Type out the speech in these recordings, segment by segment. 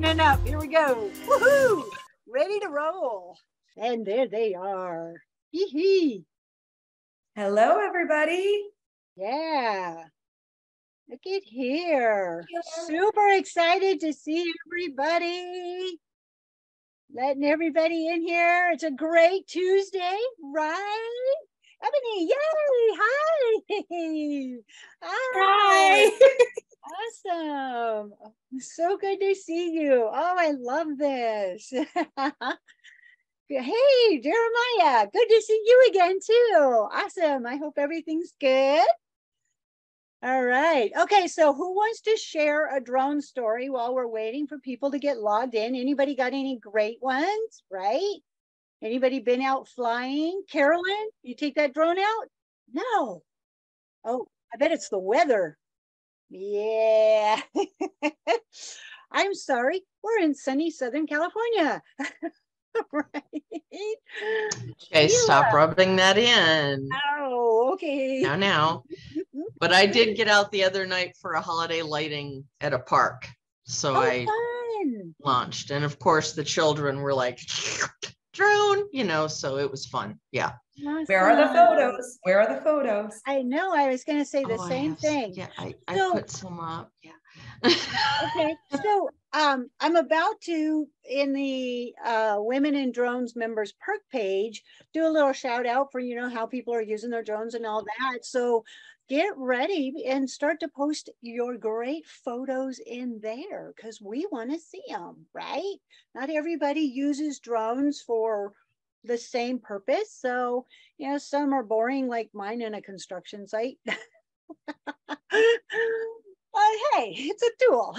loosening up. Here we go. Woohoo! Ready to roll. And there they are. Hee hee. Hello, everybody. Yeah. Look at here. Super excited to see everybody. Letting everybody in here. It's a great Tuesday, right? Ebony, yay! Hi. Hi. Awesome. So good to see you. Oh, I love this. Hey, Jeremiah, good to see you again too. Awesome. I hope everything's good. All right. Okay, so who wants to share a drone story while we're waiting for people to get logged in? Anybody got any great ones, right? Anybody been out flying? Carolyn, you take that drone out? No. Oh, I bet it's the weather. Yeah. I'm sorry. We're in sunny Southern California. Right. Okay, stop rubbing that in. Oh, okay. Now. But I did get out the other night for a holiday lighting at a park. So I launched. And of course, the children were like, drone, you know, so it was fun. Yeah. Awesome. Where are the photos? Where are the photos? I know. I was going to say the same thing. Yeah, I put some up. Yeah. Okay. So I'm about to, in the Women in Drones members perk page, do a little shout out for, you know, how people are using their drones and all that. So get ready and start to post your great photos in there because we want to see them, right? Not everybody uses drones for the same purpose. So, you know, some are boring like mine in a construction site. But hey, it's a tool.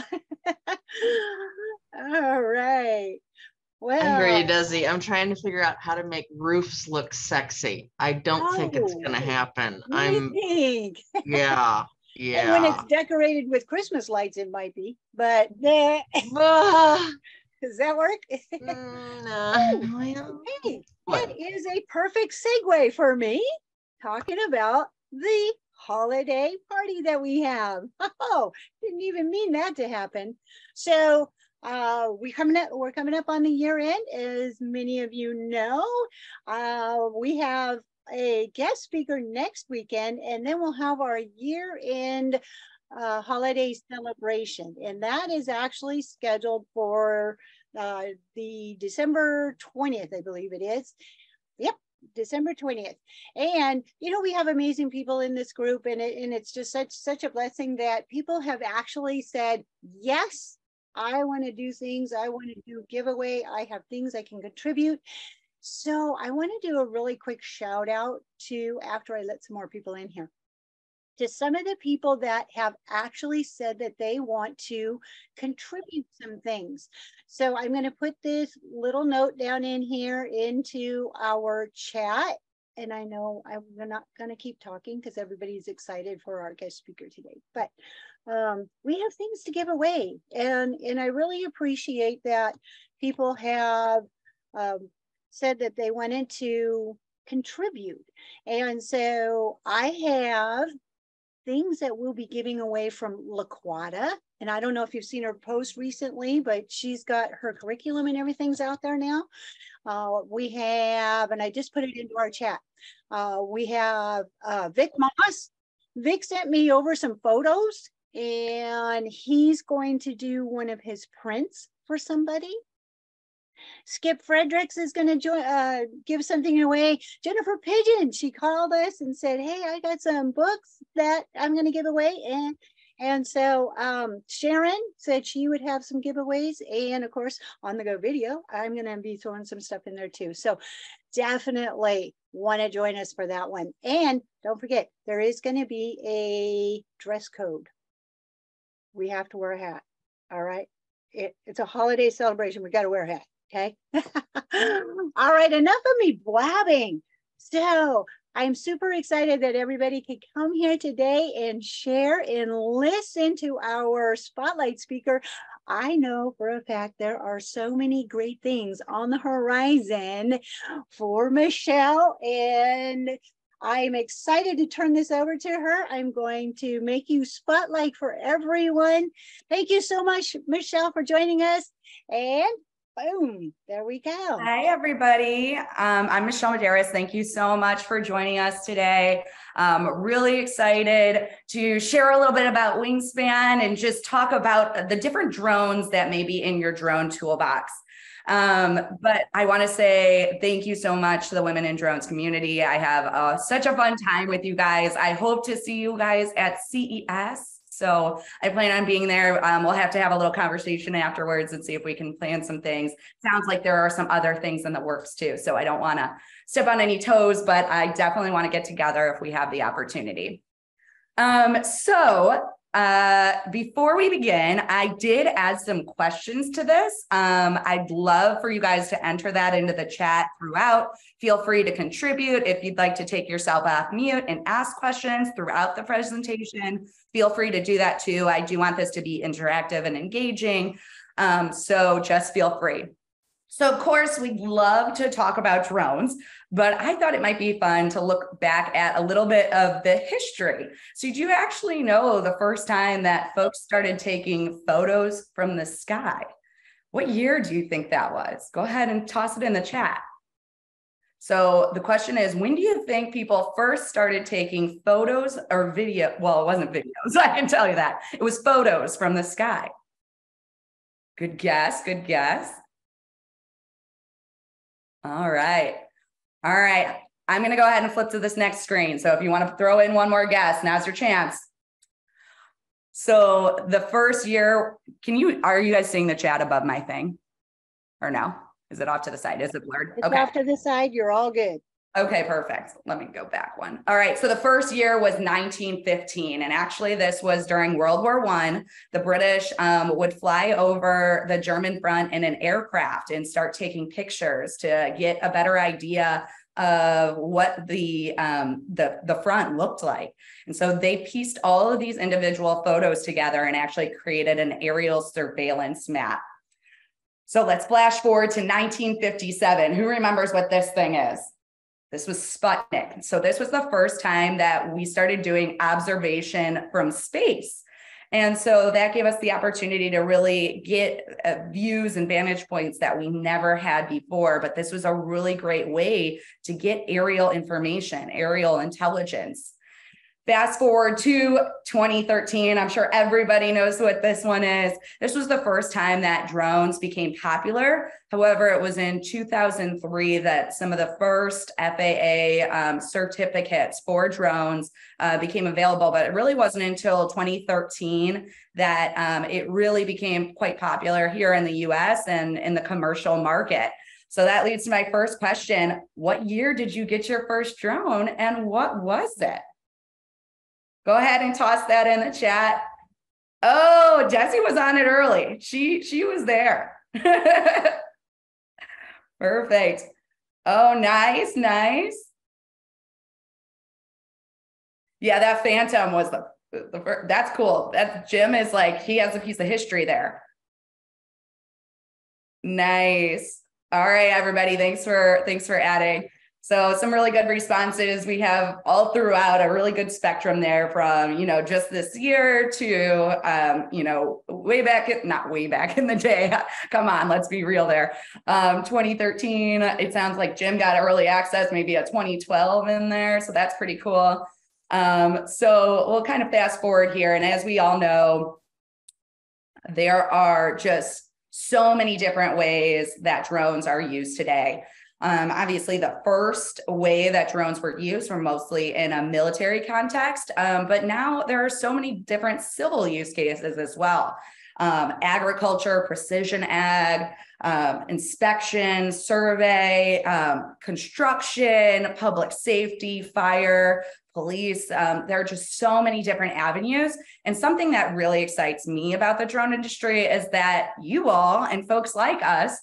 All right. Well, I hear you, Desi. I'm trying to figure out how to make roofs look sexy. I don't think it's going to happen. Yeah. And when it's decorated with Christmas lights, it might be, but does that work? No. Hey, that is a perfect segue for me talking about the holiday party that we have. Oh, didn't even mean that to happen. So we're coming up on the year end, as many of you know. We have a guest speaker next weekend, and then we'll have our year-end holiday celebration, and that is actually scheduled for the December 20th, I believe it is. Yep, December 20th. And you know, we have amazing people in this group, and it's just such a blessing that people have actually said, yes, I want to do things. I want to do giveaway. I have things I can contribute. So I want to do a really quick shout out to, after I let some more people in here, to some of the people that have actually said that they want to contribute some things. So I'm going to put this little note down in here into our chat. And I know I'm not going to keep talking because everybody's excited for our guest speaker today, but we have things to give away. And I really appreciate that people have said that they wanted to contribute. And so I have things that we'll be giving away from LaQuata. And I don't know if you've seen her post recently, but she's got her curriculum and everything's out there now. We have, and I just put it into our chat. We have Vic Moss. Vic sent me over some photos, and he's going to do one of his prints for somebody. Skip Fredericks is going to give something away. Jennifer Pigeon, she called us and said, hey, I got some books that I'm going to give away. And so Sharon said she would have some giveaways. And of course, on the go video, I'm going to be throwing some stuff in there too. So definitely want to join us for that one. And don't forget, there is going to be a dress code. We have to wear a hat. All right. It's a holiday celebration. We got to wear a hat. Okay. All right. Enough of me blabbing. So I'm super excited that everybody could come here today and share and listen to our spotlight speaker. I know for a fact there are so many great things on the horizon for Michelle and I'm excited to turn this over to her. I'm going to make you spotlight for everyone. Thank you so much, Michelle, for joining us. And boom, there we go. Hi, everybody. I'm Michelle Madras. Thank you so much for joining us today. Really excited to share a little bit about WingXpand and just talk about the different drones that may be in your drone toolbox. But I want to say thank you so much to the Women in Drones community. I have such a fun time with you guys. I hope to see you guys at CES. So I plan on being there. We'll have to have a little conversation afterwards and see if we can plan some things. Sounds like there are some other things in the works too. So I don't want to step on any toes, but I definitely want to get together if we have the opportunity. Before we begin, I did add some questions to this. I'd love for you guys to enter that into the chat throughout. Feel free to contribute. If you'd like to take yourself off mute and ask questions throughout the presentation, feel free to do that too. I do want this to be interactive and engaging. So just feel free. So of course, we'd love to talk about drones, but I thought it might be fun to look back at a little bit of the history. So do you actually know the first time that folks started taking photos from the sky? What year do you think that was? Go ahead and toss it in the chat. So the question is, when do you think people first started taking photos or video? Well, it wasn't videos, I can tell you that. It was photos from the sky. Good guess, good guess. All right. All right. I'm going to go ahead and flip to this next screen. So if you want to throw in one more guess, now's your chance. So the first year, are you guys seeing the chat above my thing or no? Is it off to the side? Is it blurred? It's off to the side. You're all good. Okay, perfect. Let me go back one. All right, so the first year was 1915, and actually this was during World War I. The British would fly over the German front in an aircraft and start taking pictures to get a better idea of what the front looked like. And so they pieced all of these individual photos together and actually created an aerial surveillance map. So let's flash forward to 1957. Who remembers what this thing is? This was Sputnik. So this was the first time that we started doing observation from space. And so that gave us the opportunity to really get views and vantage points that we never had before. But this was a really great way to get aerial information, aerial intelligence. Fast forward to 2013, I'm sure everybody knows what this one is. This was the first time that drones became popular. However, it was in 2003 that some of the first FAA certificates for drones became available, but it really wasn't until 2013 that it really became quite popular here in the US and in the commercial market. So that leads to my first question. What year did you get your first drone and what was it? Go ahead and toss that in the chat. Oh, Jessie was on it early. She was there. Perfect. Oh, nice, nice. Yeah, that Phantom was the first. That's cool. That Jim is like, he has a piece of history there. Nice. All right, everybody. Thanks for adding. So some really good responses. We have all throughout a really good spectrum there from, just this year to, not way back in the day. Come on, let's be real there. 2013, it sounds like Jim got early access, maybe a 2012 in there. So that's pretty cool. So we'll kind of fast forward here. And as we all know, there are just so many different ways that drones are used today. Obviously, the first way that drones were used were mostly in a military context, but now there are so many different civil use cases as well. Agriculture, precision ag, inspection, survey, construction, public safety, fire, police. There are just so many different avenues. And something that really excites me about the drone industry is that you all and folks like us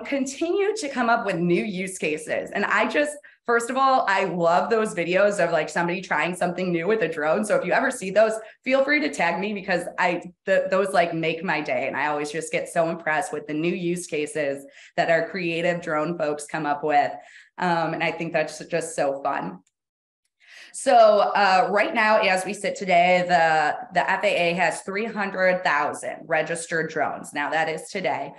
continue to come up with new use cases. And first of all, I love those videos of like somebody trying something new with a drone. So if you ever see those, feel free to tag me because those like make my day. And I always just get so impressed with the new use cases that our creative drone folks come up with. And I think that's just so fun. So right now, as we sit today, the FAA has 300,000 registered drones. Now that is today.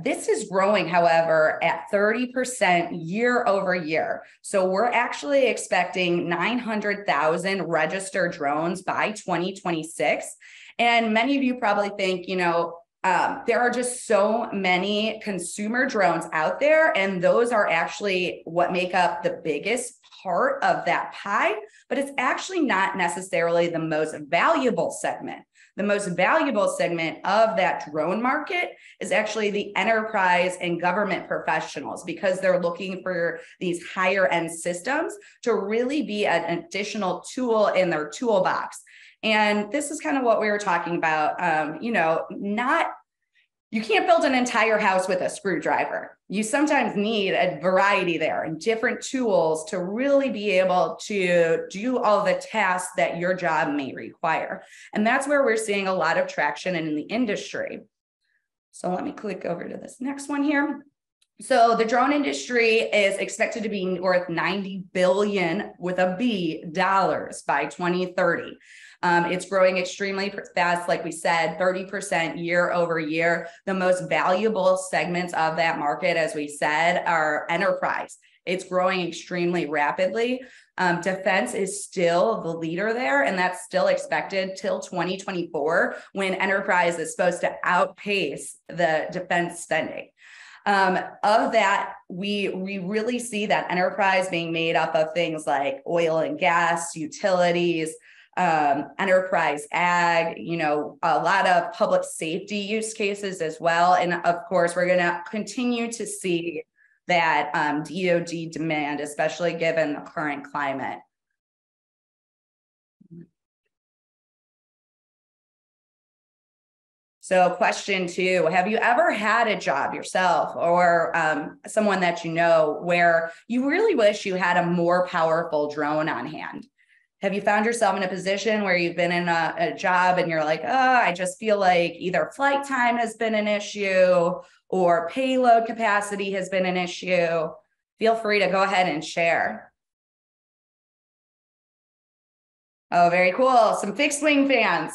This is growing, however, at 30% year over year. So we're actually expecting 900,000 registered drones by 2026. And many of you probably think, there are just so many consumer drones out there, and those are actually what make up the biggest part of that pie, but it's actually not necessarily the most valuable segment. The most valuable segment of that drone market is actually the enterprise and government professionals, because they're looking for these higher end systems to really be an additional tool in their toolbox. And this is kind of what we were talking about. You can't build an entire house with a screwdriver. You sometimes need a variety there and different tools to really be able to do all the tasks that your job may require. And that's where we're seeing a lot of traction in the industry. So let me click over to this next one here. So the drone industry is expected to be worth $90 billion with a B dollars by 2030. It's growing extremely fast, like we said, 30% year over year. The most valuable segments of that market, as we said, are enterprise. It's growing extremely rapidly. Defense is still the leader there, and that's still expected till 2024, when enterprise is supposed to outpace the defense spending. Of that, we really see that enterprise being made up of things like oil and gas, utilities, enterprise ag, a lot of public safety use cases as well. And of course, we're going to continue to see that DoD demand, especially given the current climate. So question 2, have you ever had a job yourself or someone that you know where you really wish you had a more powerful drone on hand? Have you found yourself in a position where you've been in a job and you're like, oh, I just feel like either flight time has been an issue or payload capacity has been an issue? Feel free to go ahead and share. Oh, very cool. Some fixed wing fans.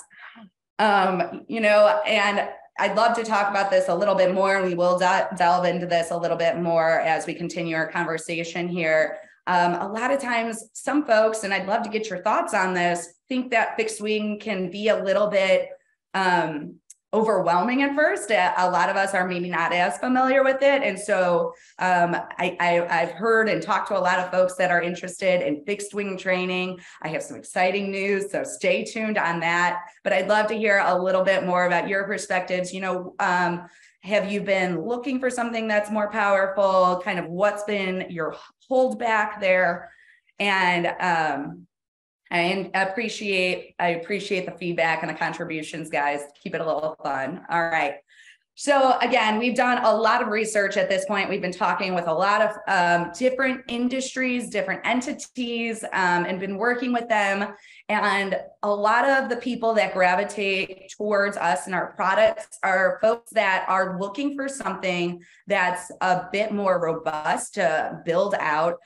And I'd love to talk about this a little bit more. We will delve into this a little bit more as we continue our conversation here. A lot of times some folks, and I'd love to get your thoughts on this, think that fixed wing can be a little bit overwhelming at first. A lot of us are maybe not as familiar with it. And so I've heard and talked to a lot of folks that are interested in fixed wing training. I have some exciting news, so stay tuned on that. But I'd love to hear a little bit more about your perspectives. Have you been looking for something that's more powerful? Kind of what's been your holdback there? And I appreciate the feedback and the contributions, guys. Keep it a little fun. All right. So again, we've done a lot of research at this point. We've been talking with a lot of different industries, different entities, and been working with them. And a lot of the people that gravitate towards us and our products are folks that are looking for something that's a bit more robust to build out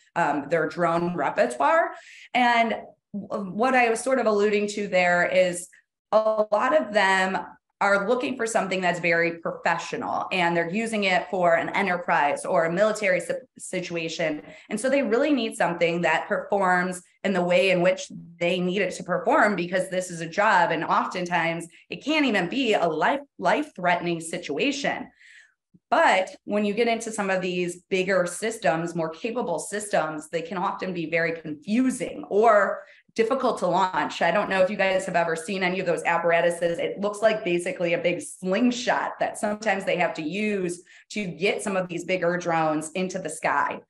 their drone repertoire. And what I was sort of alluding to there is a lot of them are looking for something that's very professional, and they're using it for an enterprise or a military situation. And so they really need something that performs in the way in which they need it to perform, because this is a job. And oftentimes it can't even be a life-threatening situation. But when you get into some of these bigger systems, more capable systems, they can often be very confusing or difficult to launch. I don't know if you guys have ever seen any of those apparatuses. It looks like basically a big slingshot that sometimes they have to use to get some of these bigger drones into the sky.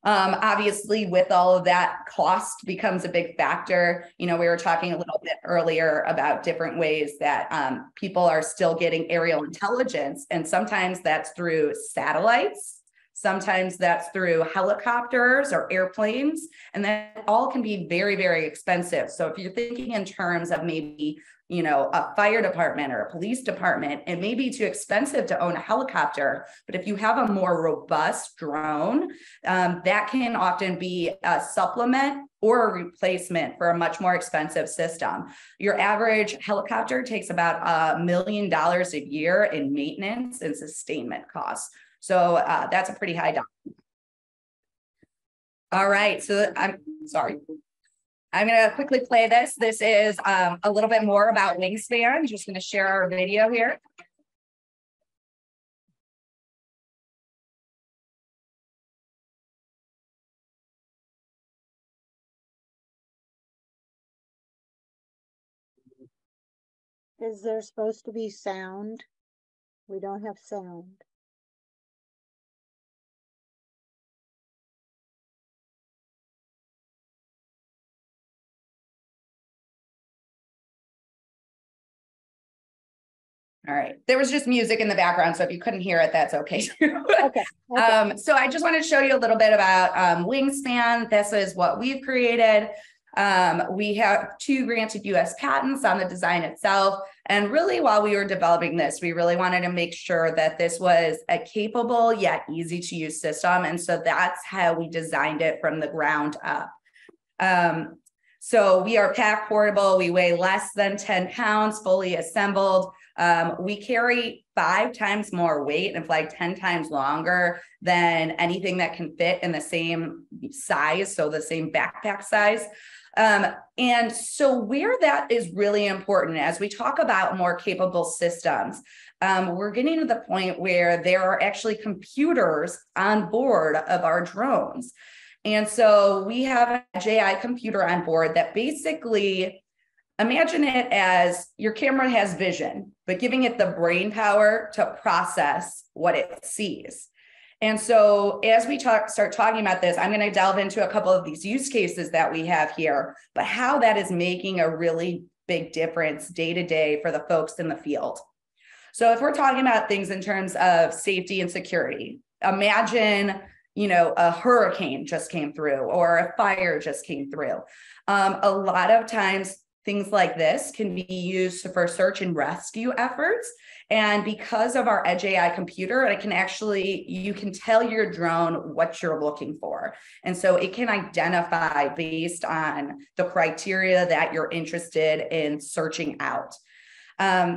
Obviously, with all of that, cost becomes a big factor. We were talking a little bit earlier about different ways that people are still getting aerial intelligence, and sometimes that's through satellites. Sometimes that's through helicopters or airplanes, and that all can be very, very expensive. So if you're thinking in terms of maybe, you know, a fire department or a police department, it may be too expensive to own a helicopter, but if you have a more robust drone, that can often be a supplement or a replacement for a much more expensive system. Your average helicopter takes about $1 million a year in maintenance and sustainment costs. So that's a pretty high dollar. All right, so I'm sorry. I'm going to quickly play this. This is a little bit more about WingXpand. I'm just going to share our video here. Is there supposed to be sound? We don't have sound. All right. There was just music in the background, so if you couldn't hear it, that's okay. Okay. So I just wanted to show you a little bit about WingXpand. This is what we've created. We have 2 granted US patents on the design itself. And really, while we were developing this, we really wanted to make sure that this was a capable yet easy to use system. And so that's how we designed it from the ground up. So we are pack portable. We weigh less than 10 pounds, fully assembled. We carry 5 times more weight and fly 10 times longer than anything that can fit in the same size, so the same backpack size. And so where that is really important, as we talk about more capable systems, we're getting to the point where there are actually computers on board of our drones. And so we have a JI computer on board that basically, imagine it as your camera has vision, but giving it the brain power to process what it sees. And so as we start talking about this, I'm going to delve into a couple of these use cases that we have here, but how that is making a really big difference day to day for the folks in the field. So if we're talking about things in terms of safety and security, imagine, you know, a hurricane just came through or a fire just came through. A lot of times, things like this can be used for search and rescue efforts. And because of our Edge AI computer, it can actually, you can tell your drone what you're looking for. And so it can identify based on the criteria that you're interested in searching out.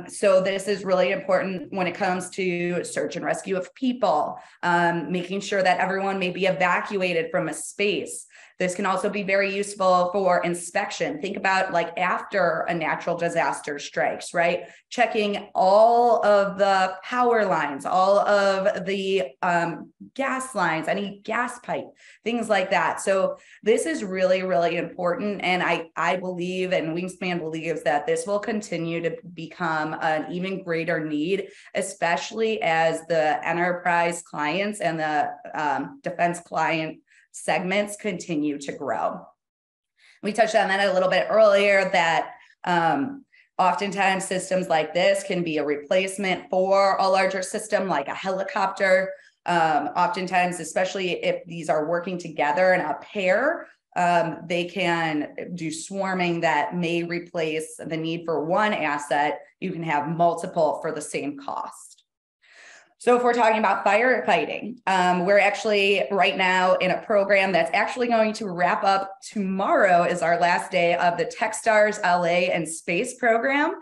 So this is really important when it comes to search and rescue of people, making sure that everyone may be evacuated from a space. This can also be very useful for inspection. Think about like after a natural disaster strikes, right? Checking all of the power lines, all of the gas lines, any gas pipe, things like that. So this is really, really important. And I believe, and WingXpand believes, that this will continue to become an even greater need, especially as the enterprise clients and the defense client segments continue to grow. We touched on that a little bit earlier, that oftentimes systems like this can be a replacement for a larger system like a helicopter. Oftentimes, especially if these are working together in a pair, they can do swarming that may replace the need for one asset. You can have multiple for the same cost. So if we're talking about firefighting, we're actually right now in a program that's actually going to wrap up tomorrow, is our last day of the Techstars LA and Space program.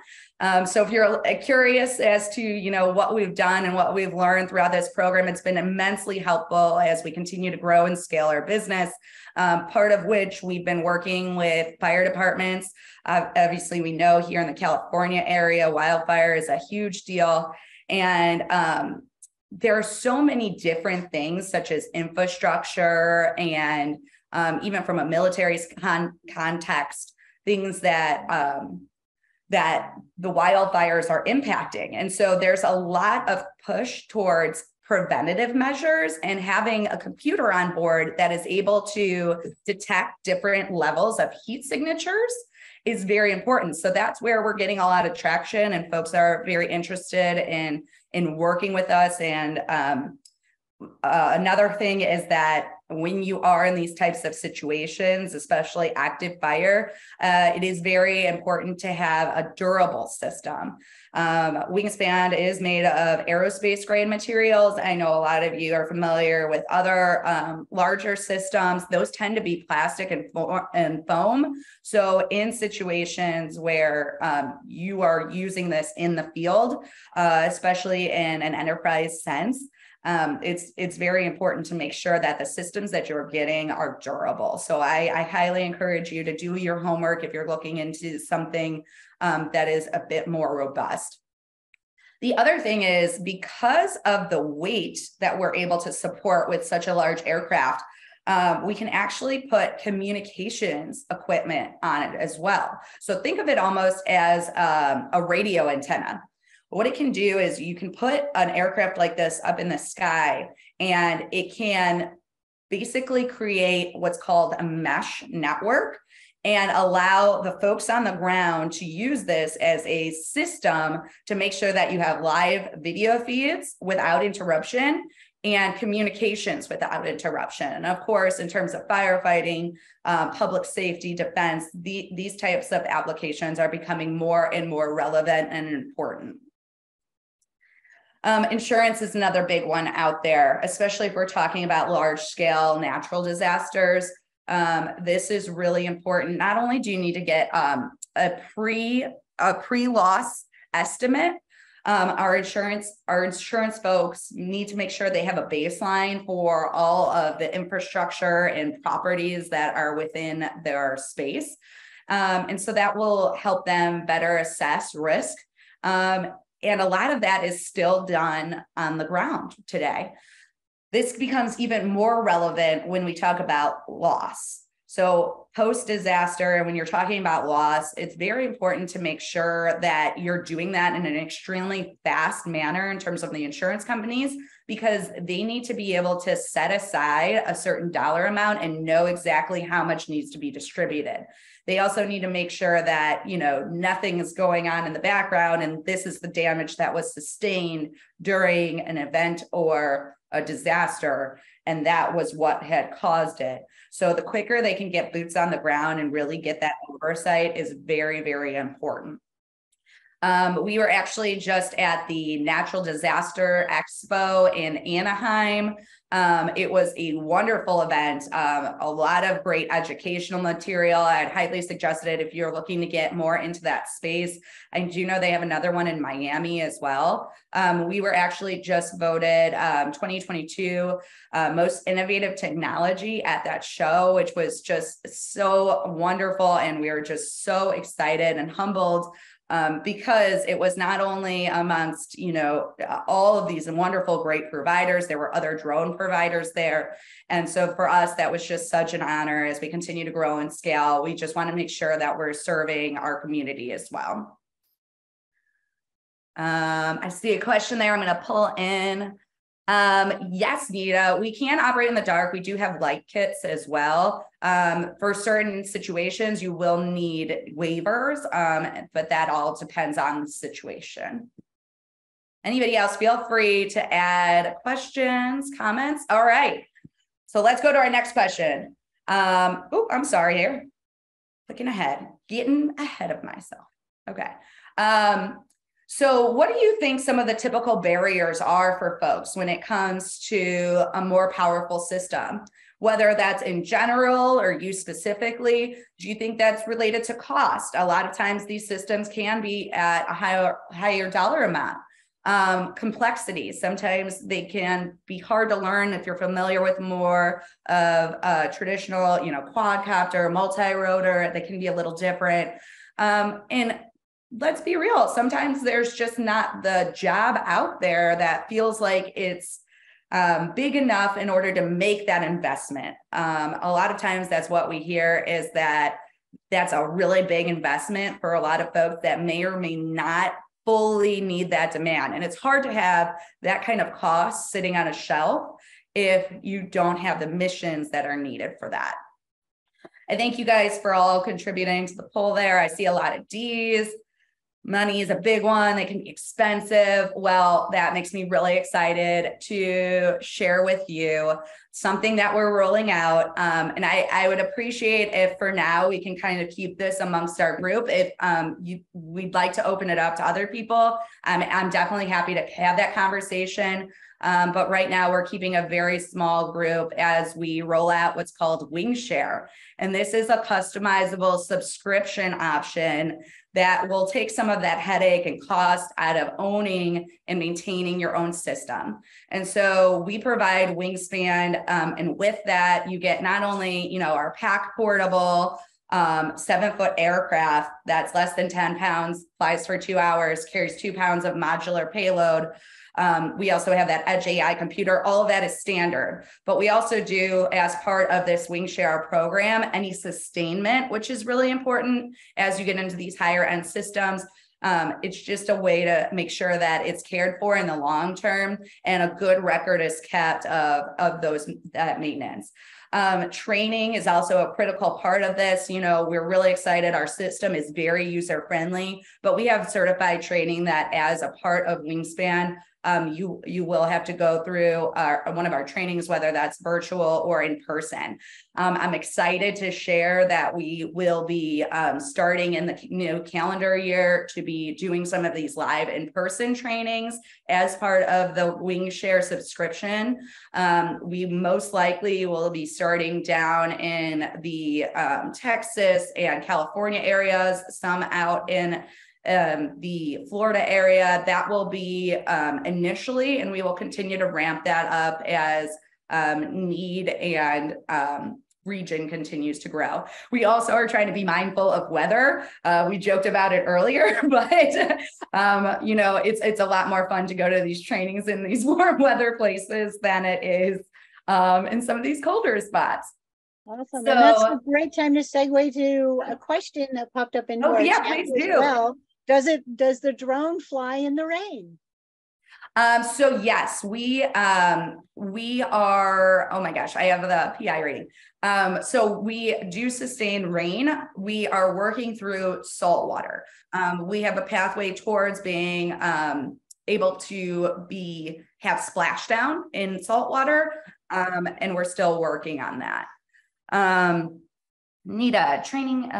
So if you're curious as to, you know, what we've done and what we've learned throughout this program, it's been immensely helpful as we continue to grow and scale our business, part of which we've been working with fire departments. Obviously, we know here in the California area, wildfire is a huge deal. And there are so many different things, such as infrastructure and even from a military context, things that that the wildfires are impacting. And so there's a lot of push towards preventative measures, and having a computer on board that is able to detect different levels of heat signatures is very important. So that's where we're getting a lot of traction, and folks are very interested in working with us and Another thing is that when you are in these types of situations, especially active fire, it is very important to have a durable system. WingXpand is made of aerospace grade materials. I know a lot of you are familiar with other larger systems. Those tend to be plastic and foam. So in situations where you are using this in the field, especially in an enterprise sense, it's very important to make sure that the systems that you're getting are durable. So I highly encourage you to do your homework if you're looking into something that is a bit more robust. The other thing is, because of the weight that we're able to support with such a large aircraft, we can actually put communications equipment on it as well. So think of it almost as a radio antenna. What it can do is you can put an aircraft like this up in the sky, and it can basically create what's called a mesh network and allow the folks on the ground to use this as a system to make sure that you have live video feeds without interruption and communications without interruption. And of course, in terms of firefighting, public safety, defense, these types of applications are becoming more and more relevant and important. Insurance is another big one out there, especially if we're talking about large scale natural disasters. This is really important. Not only do you need to get a pre-loss estimate, our insurance folks need to make sure they have a baseline for all of the infrastructure and properties that are within their space. And so that will help them better assess risk. And a lot of that is still done on the ground today. This becomes even more relevant when we talk about loss. So post-disaster, and when you're talking about loss, it's very important to make sure that you're doing that in an extremely fast manner in terms of the insurance companies, because they need to be able to set aside a certain dollar amount and know exactly how much needs to be distributed. They also need to make sure that, you know, nothing is going on in the background, and this is the damage that was sustained during an event or a disaster, and that was what had caused it. So the quicker they can get boots on the ground and really get that oversight is very, very important. We were actually just at the Natural Disaster Expo in Anaheim. It was a wonderful event, a lot of great educational material. I'd highly suggest it if you're looking to get more into that space. I do know they have another one in Miami as well. We were actually just voted 2022 most innovative technology at that show, which was just so wonderful. And we were just so excited and humbled because it was not only amongst, you know, all of these wonderful, great providers, there were other drone providers there. And so for us, that was just such an honor as we continue to grow and scale. We just want to make sure that we're serving our community as well. I see a question there I'm going to pull in. Yes, Nita, we can operate in the dark. We do have light kits as well. For certain situations, you will need waivers, but that all depends on the situation. Anybody else, feel free to add questions, comments. All right, so let's go to our next question. Oh, I'm sorry here. Looking ahead, getting ahead of myself. Okay. So what do you think some of the typical barriers are for folks when it comes to a more powerful system, whether that's in general or you specifically? Do you think that's related to cost? A lot of times these systems can be at a higher dollar amount. Complexity, sometimes they can be hard to learn if you're familiar with more of a traditional, you know, quadcopter, multi-rotor. They can be a little different. And let's be real, sometimes there's just not the job out there that feels like it's big enough in order to make that investment. A lot of times that's what we hear, is that that's a really big investment for a lot of folks that may or may not fully need that demand. And it's hard to have that kind of cost sitting on a shelf if you don't have the missions that are needed for that. I thank you guys for all contributing to the poll there. I see a lot of D's. Money is a big one. They can be expensive. Well, that makes me really excited to share with you something that we're rolling out. And I would appreciate if for now we can kind of keep this amongst our group. If we'd like to open it up to other people, I'm definitely happy to have that conversation. But right now we're keeping a very small group as we roll out what's called WingShare. And this is a customizable subscription option that will take some of that headache and cost out of owning and maintaining your own system. And so we provide WingXpand, and with that, you get not only, our pack portable 7-foot aircraft that's less than 10 pounds, flies for 2 hours, carries 2 pounds of modular payload. We also have that Edge AI computer. All of that is standard, but we also do, as part of this WingShare program, any sustainment, which is really important as you get into these higher end systems. It's just a way to make sure that it's cared for in the long term and a good record is kept of that maintenance. Training is also a critical part of this. We're really excited. Our system is very user friendly, but we have certified training that as a part of WingXpand, you will have to go through one of our trainings, whether that's virtual or in person. I'm excited to share that we will be starting in the new calendar year to be doing some of these live in-person trainings as part of the WingShare subscription. We most likely will be starting down in the Texas and California areas, some out in the Florida area. That will be initially, and we will continue to ramp that up as need and region continues to grow. We also are trying to be mindful of weather. We joked about it earlier, but it's a lot more fun to go to these trainings in these warm weather places than it is in some of these colder spots. Awesome. And that's a great time to segue to a question that popped up in our chat please as do. well. Does the drone fly in the rain? So yes, we are, oh my gosh, I have the PI rating. So we do sustain rain. We are working through salt water. We have a pathway towards being able to have splashdown in salt water. And we're still working on that. Need a training.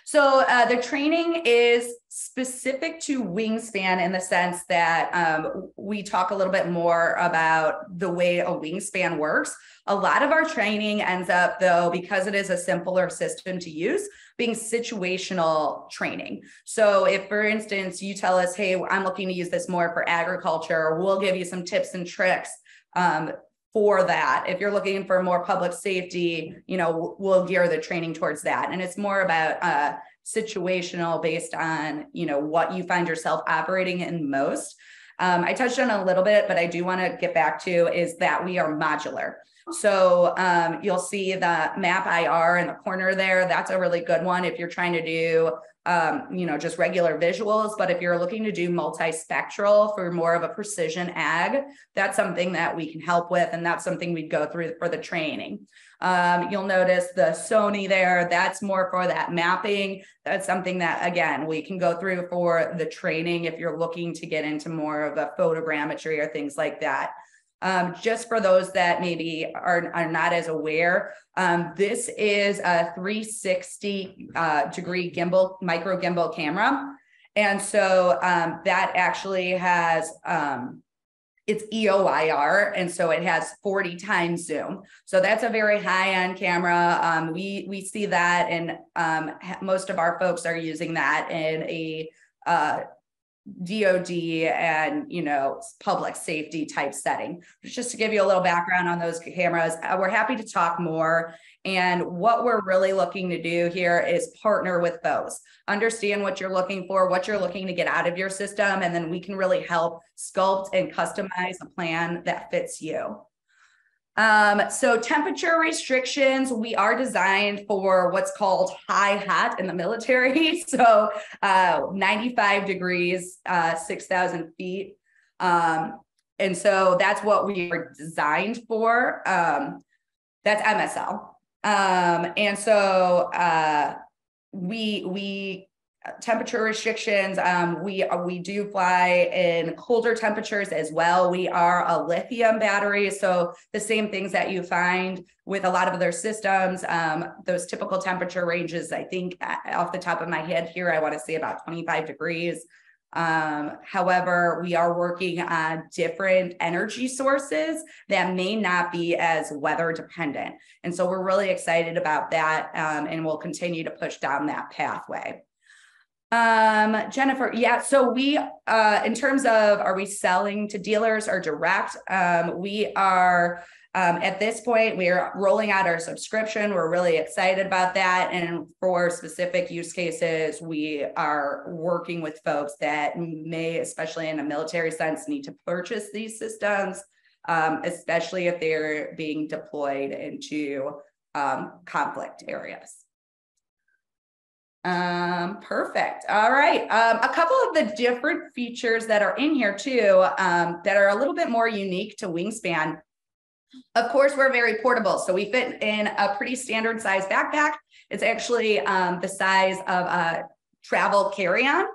So the training is specific to WingXpand in the sense that we talk a little bit more about the way a WingXpand works. A lot of our training ends up, though, because it is a simpler system to use, being situational training. So if, for instance, you tell us, hey, I'm looking to use this more for agriculture, we'll give you some tips and tricks for that. If you're looking for more public safety, we'll gear the training towards that. And it's more about situational based on, what you find yourself operating in most. I touched on a little bit, but I do want to get back to is that we are modular. So you'll see the map IR in the corner there. That's a really good one if you're trying to do just regular visuals. But if you're looking to do multispectral for more of a precision ag, that's something that we can help with. And that's something we'd go through for the training. You'll notice the Sony there, that's more for that mapping. That's something that, again, we can go through for the training if you're looking to get into more of a photogrammetry or things like that. Just for those that maybe are not as aware, this is a 360 degree gimbal, micro gimbal camera. And so that actually has, it's EOIR. And so it has 40 times zoom. So that's a very high end camera. We see that, and most of our folks are using that in a DOD and public safety type setting. Just to give you a little background on those cameras, we're happy to talk more. And what we're really looking to do here is partner with those, understand what you're looking for, what you're looking to get out of your system, and then we can really help sculpt and customize a plan that fits you. So temperature restrictions, we are designed for what's called high hot in the military. So 95 degrees, 6,000 feet. And so that's what we were designed for. That's MSL. And so we temperature restrictions. We do fly in colder temperatures as well. We are a lithium battery, so the same things that you find with a lot of other systems, those typical temperature ranges, I think off the top of my head here, I want to say about 25 degrees. However, we are working on different energy sources that may not be as weather dependent. And so we're really excited about that, and we'll continue to push down that pathway. Jennifer, yeah, so we, in terms of, are we selling to dealers or direct? We are, at this point, we are rolling out our subscription. We're really excited about that. And for specific use cases, we are working with folks that may, especially in a military sense, need to purchase these systems, especially if they're being deployed into conflict areas. Perfect. All right. A couple of the different features that are in here too, that are a little bit more unique to WingXpand. Of course, we're very portable, so we fit in a pretty standard size backpack. It's actually the size of a travel carry-on.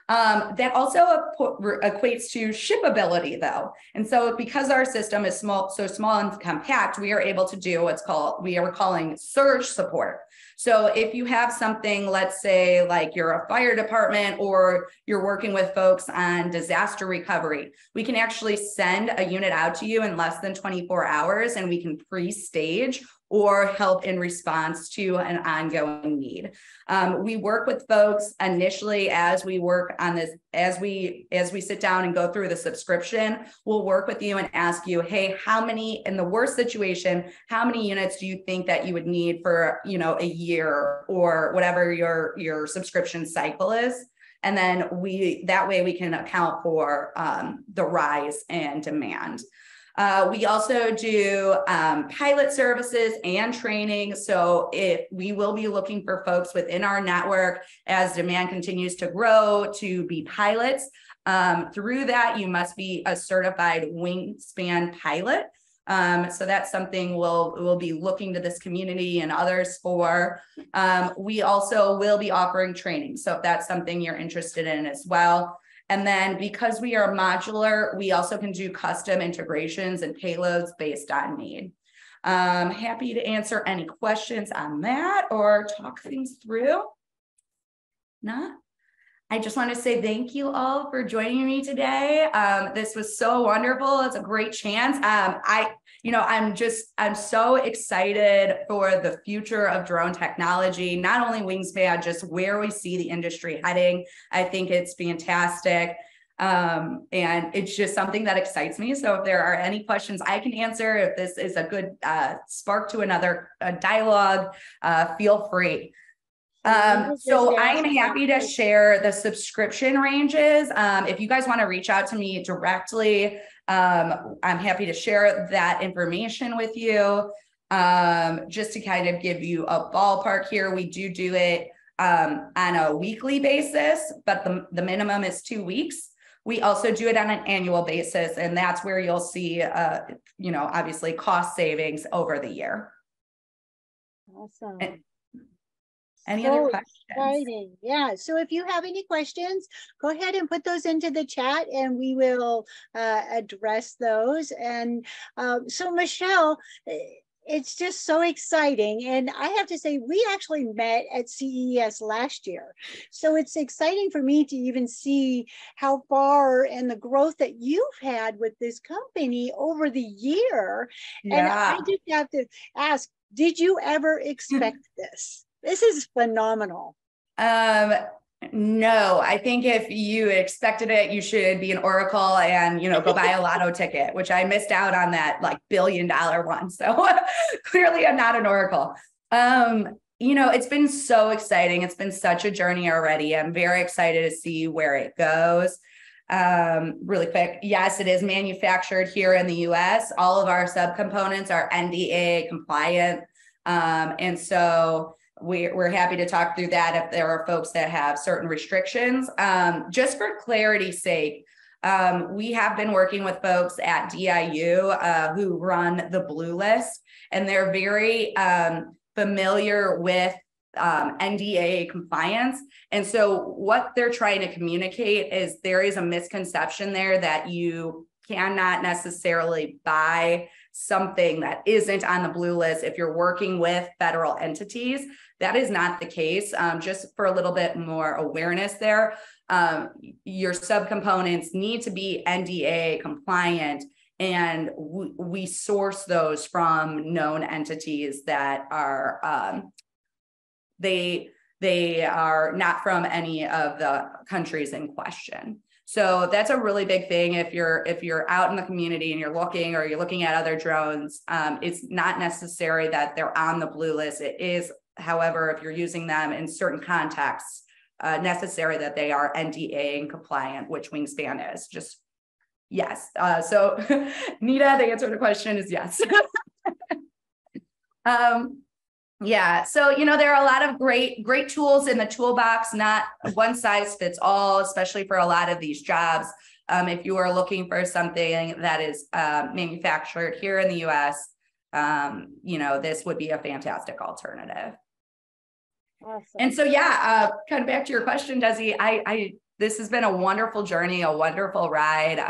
That also equates to shipability though. And so because our system is small and compact, we are able to do what's called, we are calling surge support. So if you have something, let's say like you're a fire department or you're working with folks on disaster recovery, we can actually send a unit out to you in less than 24 hours and we can pre-stage or help in response to an ongoing need. We work with folks initially as we work on this, as we sit down and go through the subscription, we'll work with you and ask you, hey, how many, in the worst situation, how many units do you think that you would need for, you know, a year or whatever your subscription cycle is? And then that way we can account for the rise in demand. We also do pilot services and training. So if we will be looking for folks within our network as demand continues to grow to be pilots. Through that, you must be a certified WingXpand pilot. So that's something we'll be looking to this community and others for. We also will be offering training. So if that's something you're interested in as well. And then because we are modular, we also can do custom integrations and payloads based on need. Happy to answer any questions on that or talk things through. Not? I just want to say thank you all for joining me today. This was so wonderful. It's a great chance. I'm so excited for the future of drone technology, not only WingXpand, just where we see the industry heading. I think it's fantastic. And it's just something that excites me. So if there are any questions I can answer, if this is a good spark to another dialogue, feel free. So I'm happy to share the subscription ranges. If you guys want to reach out to me directly, I'm happy to share that information with you. Just to kind of give you a ballpark here, we do it on a weekly basis, but the minimum is 2 weeks. We also do it on an annual basis, and that's where you'll see, obviously cost savings over the year. Awesome. Any other questions? Exciting. Yeah. So if you have any questions, go ahead and put those into the chat and we will address those. And so Michelle, it's just so exciting. And I have to say, we actually met at CES last year. So it's exciting for me to even see how far and the growth that you've had with this company over the year. Yeah. And I just have to ask, did you ever expect this? This is phenomenal. No, I think if you expected it, you should be an oracle and, go buy a lotto ticket, which I missed out on that like $1 billion one. So clearly I'm not an oracle. It's been so exciting. It's been such a journey already. I'm very excited to see where it goes. Really quick. Yes, it is manufactured here in the US. All of our subcomponents are NDA compliant. And so we're happy to talk through that if there are folks that have certain restrictions. Just for clarity's sake, we have been working with folks at DIU who run the Blue List, and they're very familiar with NDAA compliance. And so what they're trying to communicate is there is a misconception there that you cannot necessarily buy something that isn't on the blue list if you're working with federal entities. That is not the case. Just for a little bit more awareness there, your subcomponents need to be NDAA compliant, and we source those from known entities that are they are not from any of the countries in question. So that's a really big thing. If you're out in the community and you're looking at other drones, it's not necessary that they're on the blue list. It is, however, if you're using them in certain contexts, necessary that they are NDAA and compliant, which WingXpand is. Just yes. So Nita, the answer to the question is yes. Yeah. So, there are a lot of great tools in the toolbox, not one size fits all, especially for a lot of these jobs. If you are looking for something that is manufactured here in the US, this would be a fantastic alternative. Awesome. And so, kind of back to your question, Desi, this has been a wonderful journey, a wonderful ride.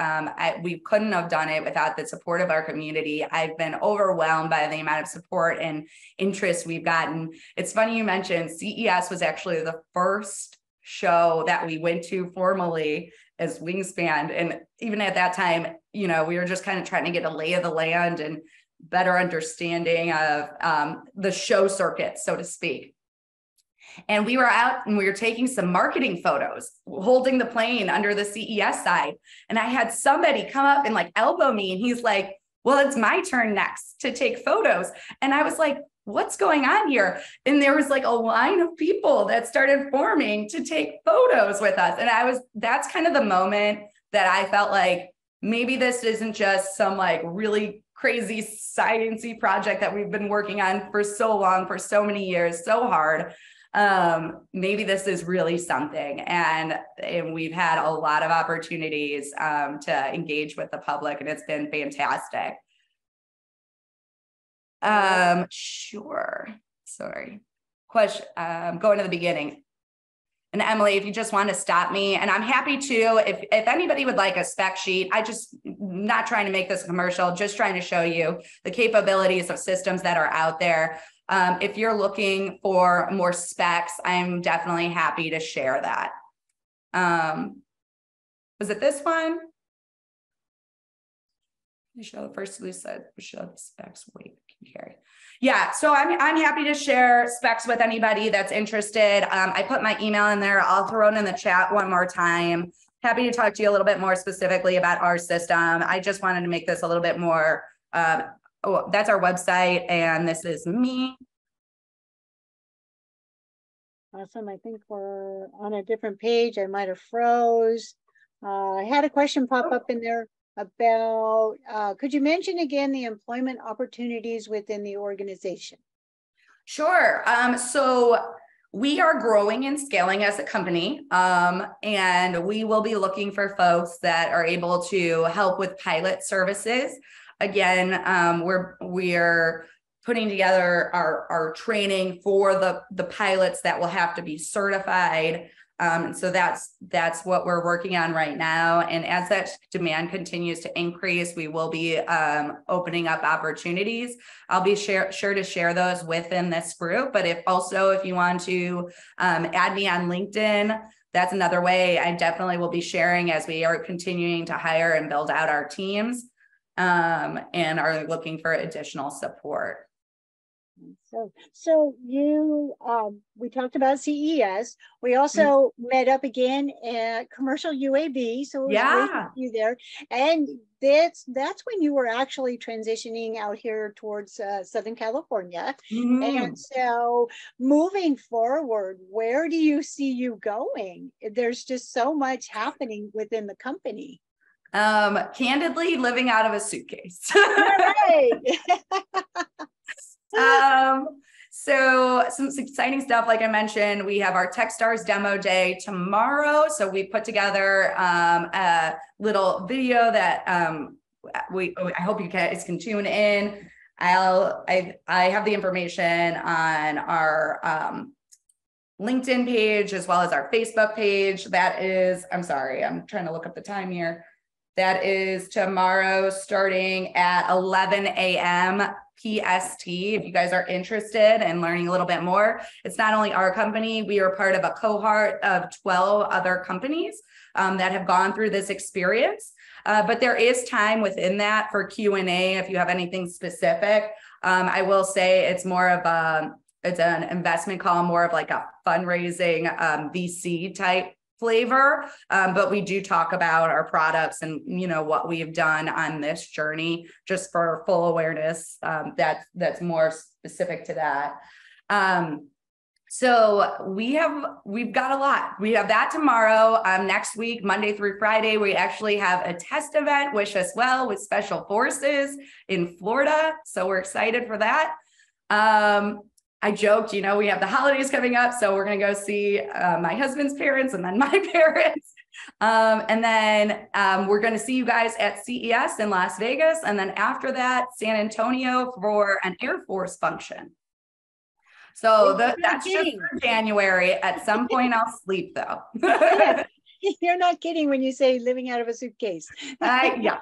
We couldn't have done it without the support of our community. I've been overwhelmed by the amount of support and interest we've gotten. It's funny you mentioned CES was actually the first show that we went to formally as WingXpand. And even at that time, we were just kind of trying to get a lay of the land and better understanding of the show circuit, so to speak. And we were out and we were taking some marketing photos, holding the plane under the CES side. And I had somebody come up and elbow me, and he's like, well, it's my turn next to take photos. And I was like, what's going on here? And there was a line of people that started forming to take photos with us. And that's kind of the moment that I felt like maybe this isn't just some really crazy science-y project that we've been working on for so long, for so many years, so hard. Maybe this is really something. And we've had a lot of opportunities to engage with the public, and it's been fantastic. Sure. Sorry. Question, going to the beginning. And Emily, if you just want to stop me, and I'm happy to, if anybody would like a spec sheet, not trying to make this a commercial, just trying to show you the capabilities of systems that are out there. If you're looking for more specs, I'm definitely happy to share that. Was it this one? Show the first loose said show the specs. Wait, can carry. Yeah, so I'm happy to share specs with anybody that's interested. I put my email in there. I'll throw it in the chat one more time. Happy to talk to you a little bit more specifically about our system. I just wanted to make this a little bit more. That's our website, and this is me. Awesome. I think we're on a different page. I might have froze. I had a question pop up in there about, could you mention again the employment opportunities within the organization? Sure. So we are growing and scaling as a company, and we will be looking for folks that are able to help with pilot services. Again, we're putting together our training for the pilots that will have to be certified. And so that's what we're working on right now. And as that demand continues to increase, we will be opening up opportunities. I'll be sure to share those within this group. But if you want to add me on LinkedIn, that's another way. I definitely will be sharing as we are continuing to hire and build out our teams and are looking for additional support. So you, we talked about CES. We also met up again at Commercial UAV. So it was great to see you there. And that's when you were actually transitioning out here towards Southern California. And so moving forward, where do you see you going? There's just so much happening within the company. Candidly, living out of a suitcase. Right. So some exciting stuff, like I mentioned, we have our Techstars demo day tomorrow. So we put together a little video that I hope you guys can tune in. I have the information on our LinkedIn page as well as our Facebook page. That is, I'm sorry, I'm trying to look up the time here. That is tomorrow starting at 11 a.m. PST. If you guys are interested in learning a little bit more, it's not only our company, we are part of a cohort of 12 other companies that have gone through this experience. But there is time within that for Q&A if you have anything specific. I will say it's more of it's an investment call, more of like a fundraising VC type flavor, but we do talk about our products and what we've done on this journey, just for full awareness. That's more specific to that. So we've got a lot. We have that tomorrow. Next week, Monday through Friday, we actually have a test event, Wish Us Well, with Special Forces in Florida. So we're excited for that. I joked, we have the holidays coming up, so we're going to go see my husband's parents and then my parents. And then we're going to see you guys at CES in Las Vegas. And then after that, San Antonio for an Air Force function. So that's just for January. At some point, I'll sleep though. Yeah. You're not kidding when you say living out of a suitcase. Yeah.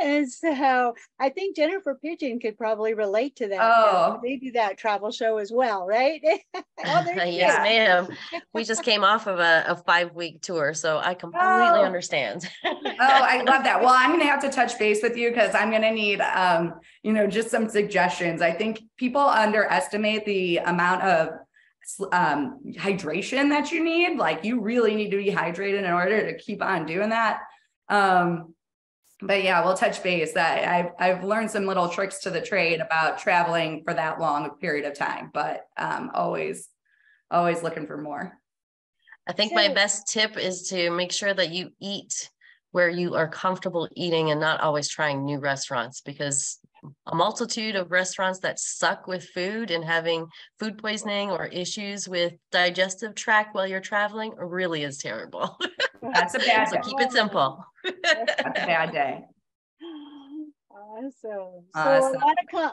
And so I think Jennifer Pigeon could probably relate to that. Oh, they do that travel show as well, right? Yes, ma'am. We just came off of a 5-week tour, so I completely understand. I love that. Well, I'm going to have to touch base with you because I'm going to need, just some suggestions. I think people underestimate the amount of hydration that you need. Like, you really need to be hydrated in order to keep on doing that. But yeah, we'll touch base. That I've learned some little tricks to the trade about traveling for that long a period of time, but always looking for more. I think my best tip is to make sure that you eat where you are comfortable eating and not always trying new restaurants, because a multitude of restaurants that suck with food and having food poisoning or issues with digestive tract while you're traveling really is terrible. That's a bad day. So keep it simple. That's a bad day. Awesome. So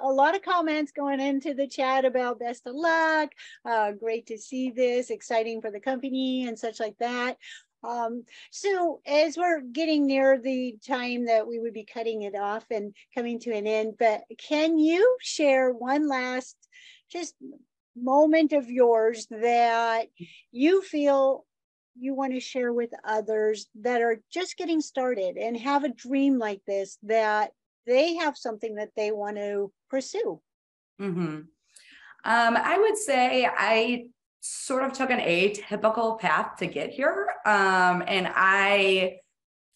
a lot of comments going into the chat about best of luck. Great to see this, exciting for the company and such like that. So as we're getting near the time that we would be cutting it off and coming to an end, but can you share one last just moment of yours that you feel you want to share with others that are just getting started and have a dream like this, that they have something that they want to pursue? Mm-hmm. I would say I sort of took an atypical path to get here. And I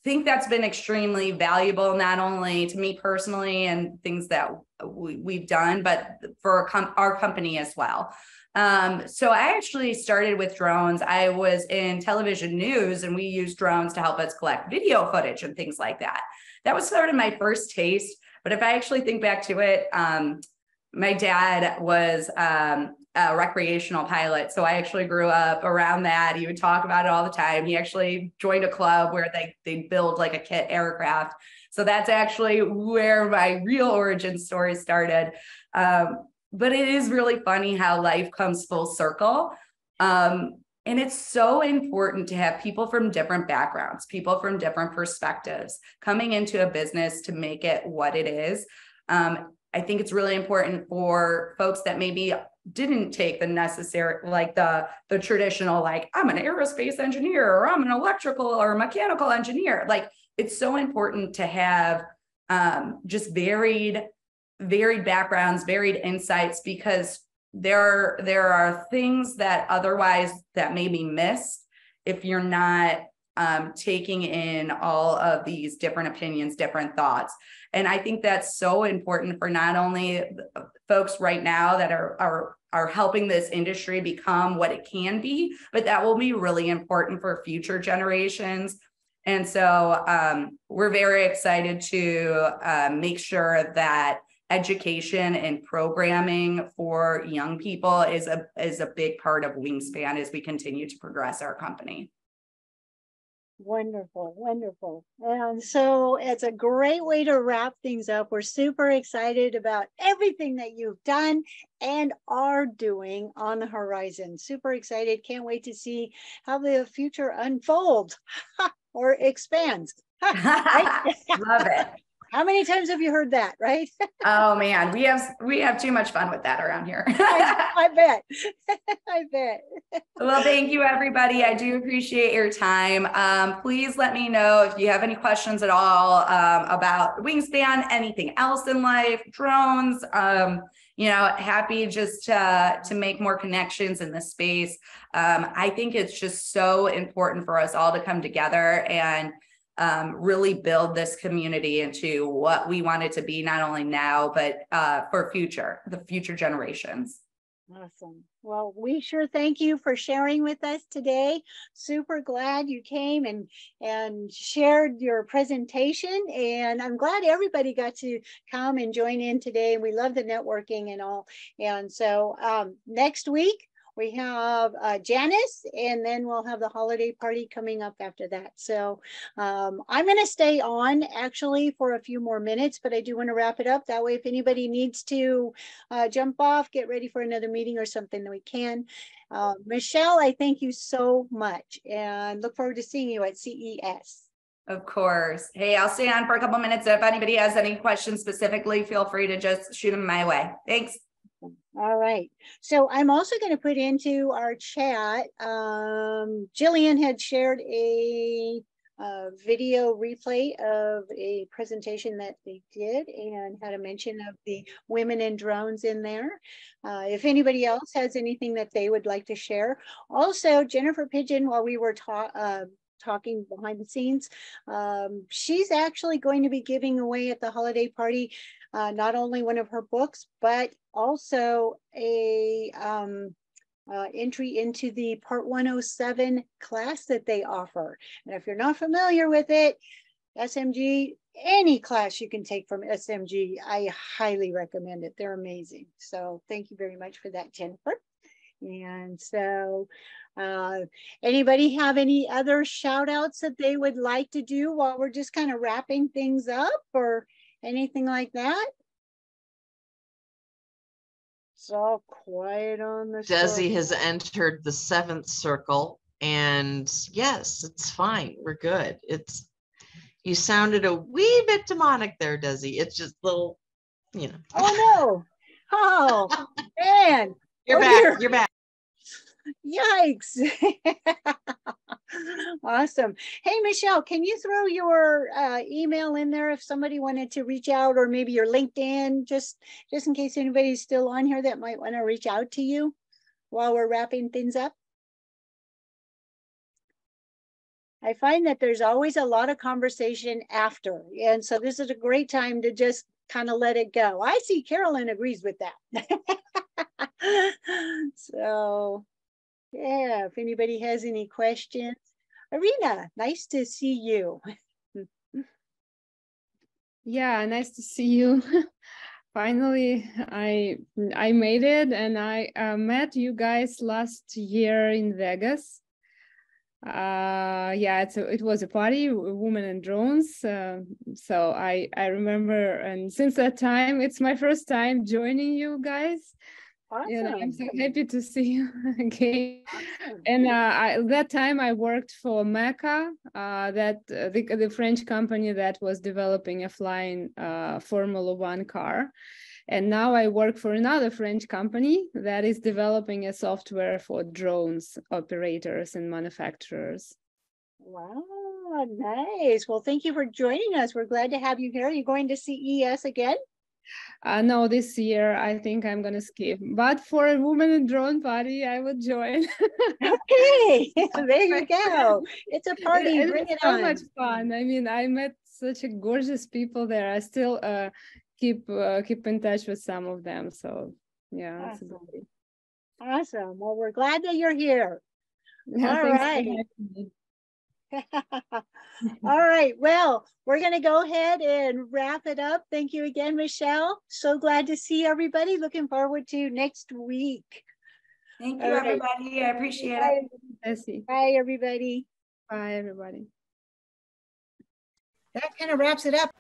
think that's been extremely valuable, not only to me personally and things that we've done, but for our company as well. So I actually started with drones. I was in television news, and we used drones to help us collect video footage and things like that. That was sort of my first taste. But if I actually think back to it, my dad was a recreational pilot. So I actually grew up around that. He would talk about it all the time. He actually joined a club where they build like a kit aircraft. So that's actually where my real origin story started. But it is really funny how life comes full circle. And it's so important to have people from different backgrounds, people from different perspectives coming into a business to make it what it is. I think it's really important for folks that maybe didn't take the necessary, like the traditional, like, I'm an aerospace engineer, or I'm an electrical or mechanical engineer. Like, it's so important to have just varied backgrounds, varied insights, because there are things that otherwise that may be missed if you're not taking in all of these different opinions, different thoughts. And I think that's so important for not only folks right now that are helping this industry become what it can be, but that will be really important for future generations. And so we're very excited to make sure that education and programming for young people is a big part of WingXpand as we continue to progress our company. Wonderful, wonderful. And so it's a great way to wrap things up. We're super excited about everything that you've done and are doing on the horizon. Super excited. Can't wait to see how the future unfolds or expands. Right? Love it. How many times have you heard that, right? Oh man, we have too much fun with that around here. I bet. I bet. Well, thank you, everybody. I do appreciate your time. Please let me know if you have any questions at all about WingXpand, anything else in life, drones. Happy just to make more connections in this space. I think it's just so important for us all to come together and really build this community into what we want it to be, not only now, but for the future generations. Awesome. Well, we sure thank you for sharing with us today. Super glad you came and shared your presentation. And I'm glad everybody got to come and join in today. We love the networking and all. And so next week, we have Janice, and then we'll have the holiday party coming up after that. So I'm going to stay on actually for a few more minutes, but I do want to wrap it up. That way, if anybody needs to jump off, get ready for another meeting or something, that we can. Michelle, I thank you so much and look forward to seeing you at CES. Of course. Hey, I'll stay on for a couple minutes. If anybody has any questions specifically, feel free to just shoot them my way. Thanks. All right. So I'm also going to put into our chat, Jillian had shared a video replay of a presentation that they did and had a mention of the women in drones in there. If anybody else has anything that they would like to share. Also, Jennifer Pigeon, while we were talking behind the scenes, she's actually going to be giving away at the holiday party not only one of her books, but also a entry into the Part 107 class that they offer. And if you're not familiar with it, SMG, any class you can take from SMG, I highly recommend it. They're amazing. So thank you very much for that, Jennifer. And so anybody have any other shout outs that they would like to do while we're just kind of wrapping things up or anything like that? It's all quiet on the Desi has entered the 7th circle, and yes, it's fine. We're good. You sounded a wee bit demonic there, Desi. It's just little, Oh no! Oh man! You're back. Dear. You're back. Yikes. Awesome. Hey, Michelle, can you throw your email in there if somebody wanted to reach out, or maybe your LinkedIn, just in case anybody's still on here that might want to reach out to you while we're wrapping things up? I find that there's always a lot of conversation after. And so this is a great time to just kind of let it go. I see Carolyn agrees with that. So yeah, if anybody has any questions. Arena, nice to see you. Yeah, nice to see you. Finally, I made it, and I met you guys last year in Vegas. Yeah, it was a party, Women and Drones. So I remember, and since that time, it's my first time joining you guys. Awesome. I'm so happy to see you again. Awesome. And that time I worked for Mecca, the French company that was developing a flying Formula One car. And now I work for another French company that is developing a software for drones operators and manufacturers. Wow, nice. Well, thank you for joining us. We're glad to have you here. Are you going to CES again? No, this year I think I'm going to skip. But for a woman in drone party, I would join. Okay, there you go. It's a party. Bring it on. So much fun. I mean, I met such a gorgeous people there. I still keep in touch with some of them. So yeah, awesome. Awesome. Well, we're glad that you're here. Yeah, all right. All right. Well, we're going to go ahead and wrap it up. Thank you again, Michelle. So glad to see everybody. Looking forward to next week. Thank you, everybody. I appreciate it. Bye, Bye, everybody. Bye, everybody. that kind of wraps it up.